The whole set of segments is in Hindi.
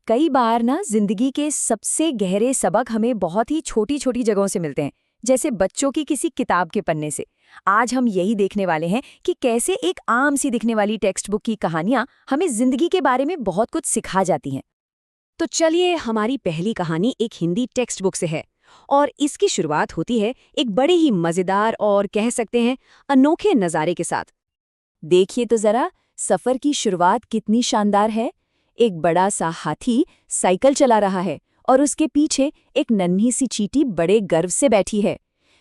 कई बार ना जिंदगी के सबसे गहरे सबक हमें बहुत ही छोटी छोटी जगहों से मिलते हैं, जैसे बच्चों की किसी किताब के पन्ने से। आज हम यही देखने वाले हैं कि कैसे एक आम सी दिखने वाली टेक्स्ट बुक की कहानियां हमें जिंदगी के बारे में बहुत कुछ सिखा जाती हैं। तो चलिए, हमारी पहली कहानी एक हिंदी टेक्स्ट बुक से है और इसकी शुरुआत होती है एक बड़े ही मज़ेदार और कह सकते हैं अनोखे नज़ारे के साथ। देखिए तो जरा, सफर की शुरुआत कितनी शानदार है। एक बड़ा सा हाथी साइकिल चला रहा है और उसके पीछे एक नन्ही सी चींटी बड़े गर्व से बैठी है।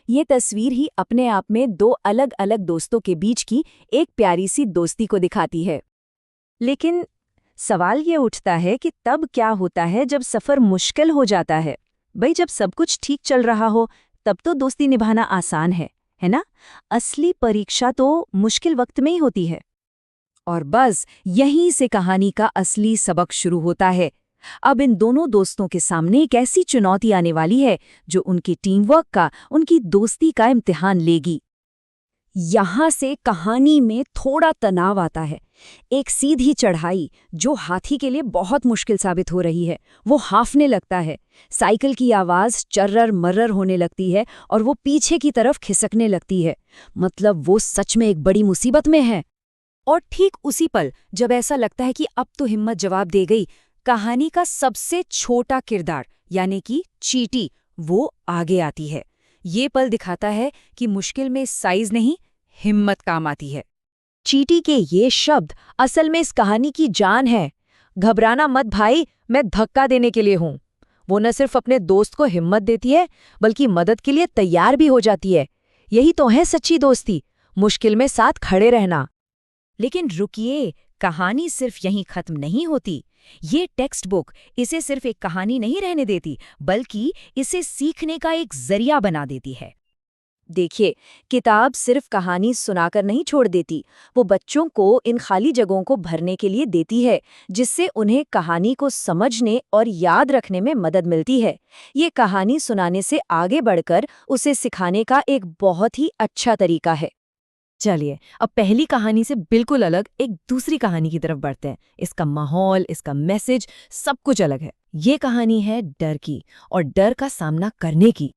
ये तस्वीर ही अपने आप में दो अलग अलग दोस्तों के बीच की एक प्यारी सी दोस्ती को दिखाती है। लेकिन सवाल ये उठता है कि तब क्या होता है जब सफ़र मुश्किल हो जाता है। भाई, जब सब कुछ ठीक चल रहा हो तब तो दोस्ती निभाना आसान है ना? असली परीक्षा तो मुश्किल वक्त में ही होती है। और बस यहीं से कहानी का असली सबक शुरू होता है। अब इन दोनों दोस्तों के सामने एक ऐसी चुनौती आने वाली है जो उनकी टीम वर्क का, उनकी दोस्ती का इम्तिहान लेगी। यहाँ से कहानी में थोड़ा तनाव आता है। एक सीधी चढ़ाई जो हाथी के लिए बहुत मुश्किल साबित हो रही है, वो हांफने लगता है। साइकिल की आवाज़ चर्रर मर्रर होने लगती है और वो पीछे की तरफ खिसकने लगती है। मतलब वो सच में एक बड़ी मुसीबत में है। और ठीक उसी पल जब ऐसा लगता है कि अब तो हिम्मत जवाब दे गई, कहानी का सबसे छोटा किरदार यानी कि चींटी वो आगे आती है। ये पल दिखाता है कि मुश्किल में साइज नहीं, हिम्मत काम आती है। चींटी के ये शब्द असल में इस कहानी की जान है। घबराना मत भाई, मैं धक्का देने के लिए हूं। वो न सिर्फ अपने दोस्त को हिम्मत देती है बल्कि मदद के लिए तैयार भी हो जाती है। यही तो है सच्ची दोस्ती, मुश्किल में साथ खड़े रहना। लेकिन रुकिए, कहानी सिर्फ यहीं खत्म नहीं होती। ये टेक्स्ट बुक इसे सिर्फ एक कहानी नहीं रहने देती, बल्कि इसे सीखने का एक जरिया बना देती है। देखिए, किताब सिर्फ कहानी सुनाकर नहीं छोड़ देती, वो बच्चों को इन खाली जगहों को भरने के लिए देती है, जिससे उन्हें कहानी को समझने और याद रखने में मदद मिलती है। ये कहानी सुनाने से आगे बढ़कर उसे सिखाने का एक बहुत ही अच्छा तरीका है। चलिए, अब पहली कहानी से बिल्कुल अलग एक दूसरी कहानी की तरफ बढ़ते हैं। इसका माहौल, इसका मैसेज, सब कुछ अलग है। ये कहानी है डर की और डर का सामना करने की।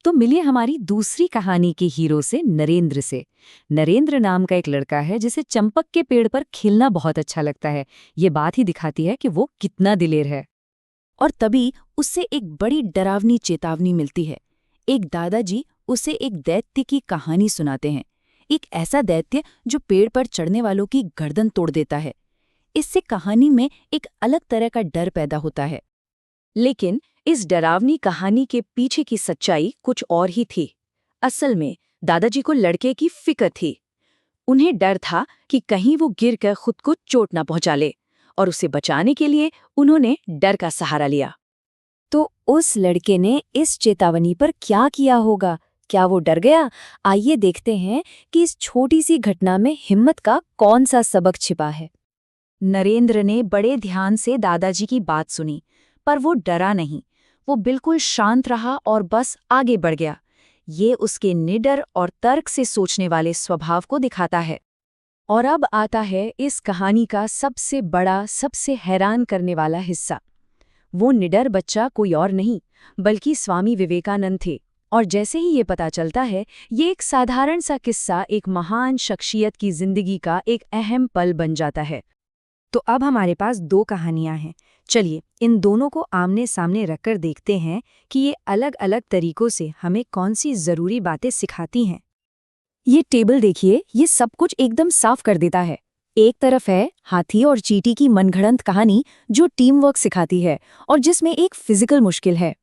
तो मिलिए हमारी दूसरी कहानी के हीरो से, नरेंद्र से। नरेंद्र नाम का एक लड़का है जिसे चंपक के पेड़ पर खेलना बहुत अच्छा लगता है। ये बात ही दिखाती है कि वो कितना दिलेर है। और तभी उससे एक बड़ी डरावनी चेतावनी मिलती है। एक दादाजी उसे एक दैत्य की कहानी सुनाते हैं। एक ऐसा दैत्य जो पेड़ पर चढ़ने वालों की गर्दन तोड़ देता है। इससे कहानी में एक अलग तरह का डर पैदा होता है। लेकिन इस डरावनी कहानी के पीछे की सच्चाई कुछ और ही थी। असल में दादाजी को लड़के की फिक्र थी। उन्हें डर था कि कहीं वो गिरकर खुद को चोट ना पहुंचा ले, और उसे बचाने के लिए उन्होंने डर का सहारा लिया। तो उस लड़के ने इस चेतावनी पर क्या किया होगा? क्या वो डर गया? आइए देखते हैं कि इस छोटी सी घटना में हिम्मत का कौन सा सबक छिपा है। नरेंद्र ने बड़े ध्यान से दादाजी की बात सुनी, पर वो डरा नहीं। वो बिल्कुल शांत रहा और बस आगे बढ़ गया। ये उसके निडर और तर्क से सोचने वाले स्वभाव को दिखाता है। और अब आता है इस कहानी का सबसे बड़ा, सबसे हैरान करने वाला हिस्सा। वो निडर बच्चा कोई और नहीं बल्कि स्वामी विवेकानंद थे। और जैसे ही ये पता चलता है, ये एक साधारण सा किस्सा एक महान शख्सियत की जिंदगी का एक अहम पल बन जाता है। तो अब हमारे पास दो कहानियां हैं। चलिए, इन दोनों को आमने सामने रखकर देखते हैं कि ये अलग अलग तरीकों से हमें कौन सी जरूरी बातें सिखाती हैं। ये टेबल देखिए, ये सब कुछ एकदम साफ कर देता है। एक तरफ है हाथी और चींटी की मनगढ़ंत कहानी जो टीम वर्क सिखाती है और जिसमें एक फिजिकल मुश्किल है।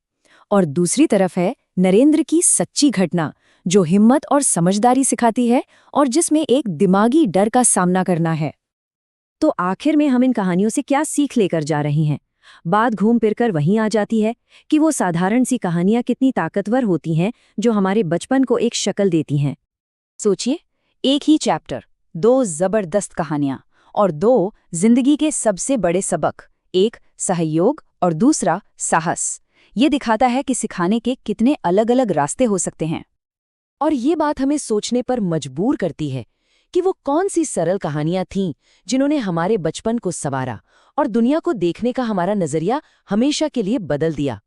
और दूसरी तरफ है नरेंद्र की सच्ची घटना जो हिम्मत और समझदारी सिखाती है और जिसमें एक दिमागी डर का सामना करना है। तो आखिर में हम इन कहानियों से क्या सीख लेकर जा रही हैं? बात घूम फिर कर वहीं आ जाती है कि वो साधारण सी कहानियां कितनी ताकतवर होती हैं जो हमारे बचपन को एक शक्ल देती हैं। सोचिए, एक ही चैप्टर, दो जबरदस्त कहानियां और दो जिंदगी के सबसे बड़े सबक, एक सहयोग और दूसरा साहस। ये दिखाता है कि सिखाने के कितने अलग अलग रास्ते हो सकते हैं। और ये बात हमें सोचने पर मजबूर करती है कि वो कौन सी सरल कहानियां थीं जिन्होंने हमारे बचपन को संवारा और दुनिया को देखने का हमारा नजरिया हमेशा के लिए बदल दिया।